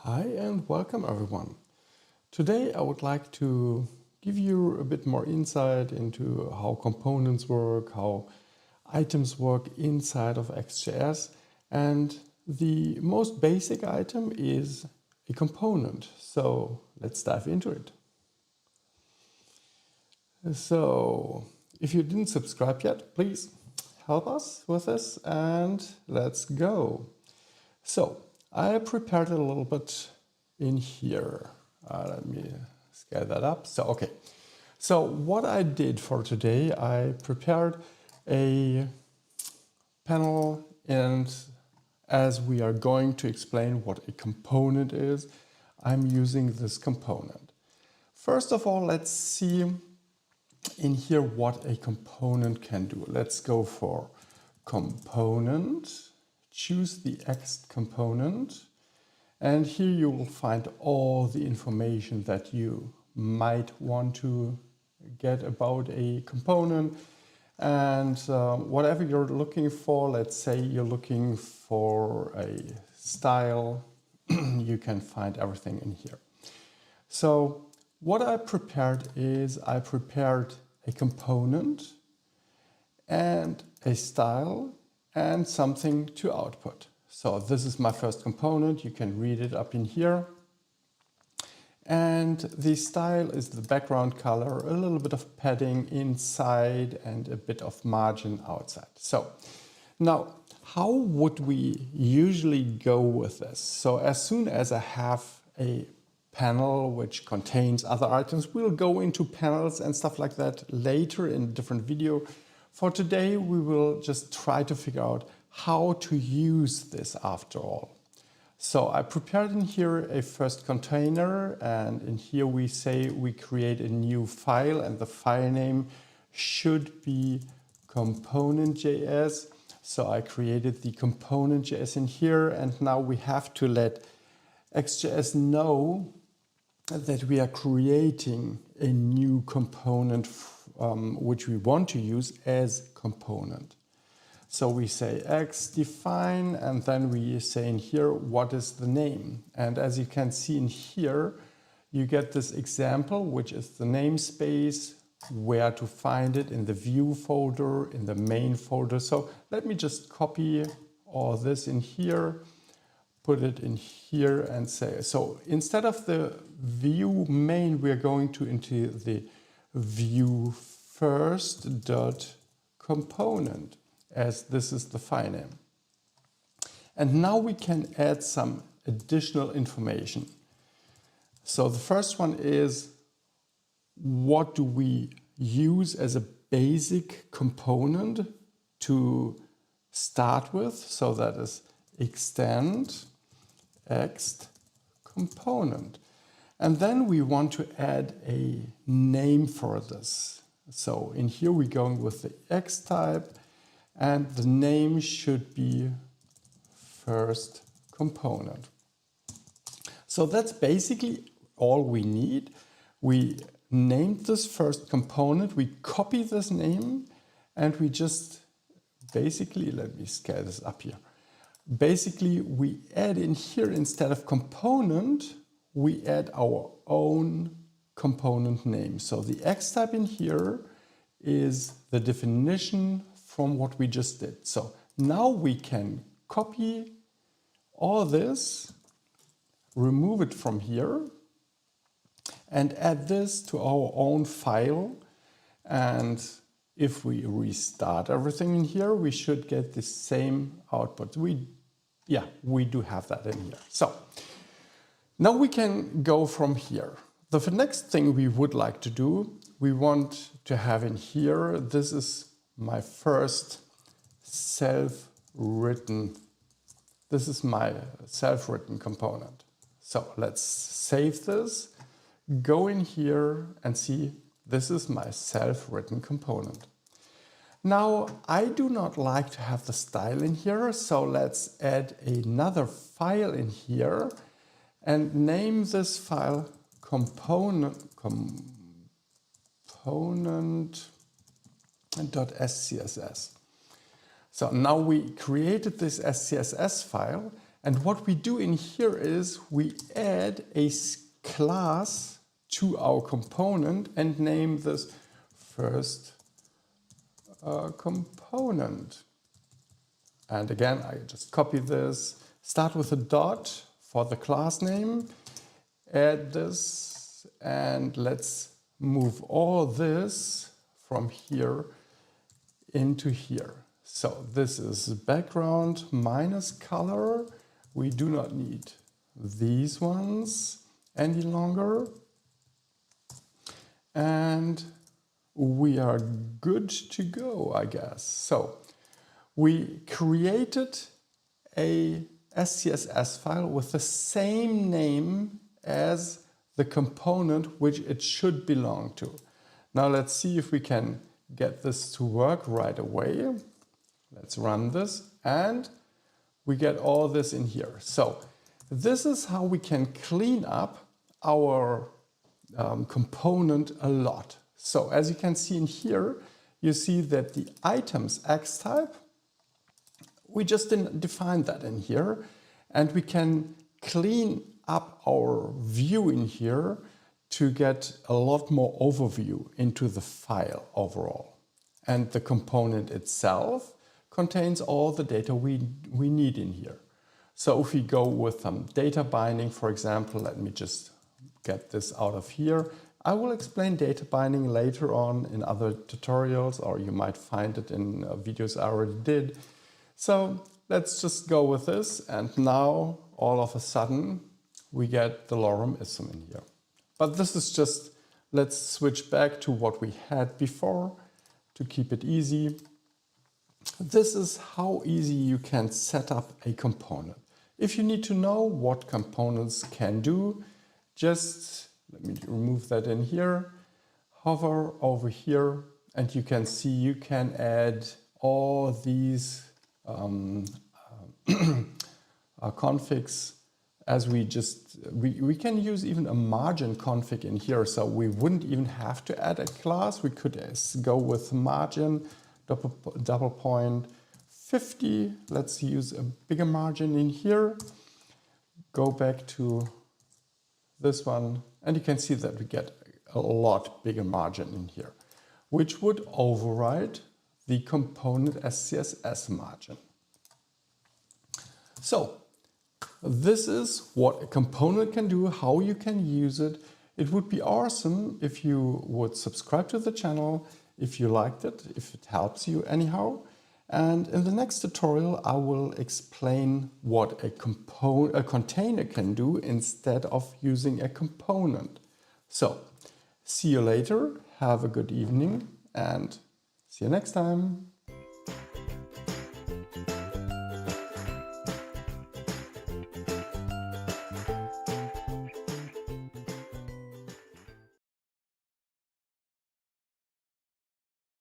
Hi and welcome everyone. Today I would like to give you a bit more insight into how components work, how items work inside of ExtJS, and the most basic item is a component. So let's dive into it. So if you didn't subscribe yet, please help us with this and let's go. So I prepared a little bit in here. Let me scale that up. So what I did for today, I prepared a panel, and as we are going to explain what a component is, I'm using this component. First of all, let's see in here what a component can do. Let's go for component, choose the Ext component, and here you will find all the information that you might want to get about a component. And whatever you're looking for, let's say you're looking for a style, you can find everything in here. So what I prepared is I prepared a component and a style and something to output. So this is my first component. You can read it up in here. And the style is the background color, a little bit of padding inside and a bit of margin outside. So now, how would we usually go with this? So as soon as I have a panel which contains other items, we'll go into panels and stuff like that later in a different video. For today, we will just try to figure out how to use this after all. So I prepared in here a first container, and in here we say we create a new file, and the file name should be component.js. So I created the component.js in here, and now we have to let ExtJS know that we are creating a new component which we want to use as component. So we say x define, and then we say in here what is the name. And as you can see in here, you get this example, which is the namespace, where to find it in the view folder, in the main folder. So let me just copy all this in here, put it in here and say, so instead of the view main, we're going to into the view first dot component, as this is the file name. And now we can add some additional information. So the first one is, what do we use as a basic component to start with? So that is extend ext component. And then we want to add a name for this. So in here we're going with the X type, and the name should be first component. So that's basically all we need. We named this first component, we copy this name, and we just basically, let me scale this up here. Basically, we add in here, instead of component, we add our own component name. So the X type in here is the definition from what we just did. So now we can copy all this, remove it from here, and add this to our own file. And if we restart everything in here, we should get the same output. We do have that in here. So now we can go from here. The next thing we would like to do, we want to have in here, this is my first self-written component. So let's save this, go in here and see, this is my self-written component. Now, I do not like to have the style in here, so let's add another file in here and name this file component.scss. So now we created this SCSS file, And what we do in here is we add a class to our component and name this first component. And again, I just copy this, start with a dot for the class name, add this, and let's move all this from here into here. So this is background minus color. We do not need these ones any longer. And we are good to go, I guess. So we created a SCSS file with the same name as the component which it should belong to. Now let's see if we can get this to work right away. Let's run this and we get all this in here. So this is how we can clean up our component a lot. So as you can see in here, you see that the items X type, we just didn't define that in here, and we can clean up our view in here to get a lot more overview into the file overall. And the component itself contains all the data we need in here. So if we go with some data binding, for example, let me just get this out of here. I will explain data binding later on in other tutorials, or you might find it in videos I already did. So let's just go with this, and now all of a sudden we get the lorem ipsum in here. But this is just, let's switch back to what we had before to keep it easy. This is how easy you can set up a component. If you need to know what components can do, just let me remove that in here, hover over here, and you can see you can add all these configs as we can use even a margin config in here. So we wouldn't even have to add a class. We could go with margin, double point 50. Let's use a bigger margin in here. Go back to this one, and you can see that we get a lot bigger margin in here, which would override the component SCSS margin. So this is what a component can do, how you can use it. It would be awesome if you would subscribe to the channel, if you liked it, if it helps you anyhow. And in the next tutorial, I will explain what a container can do instead of using a component. So see you later, have a good evening, and see you next time.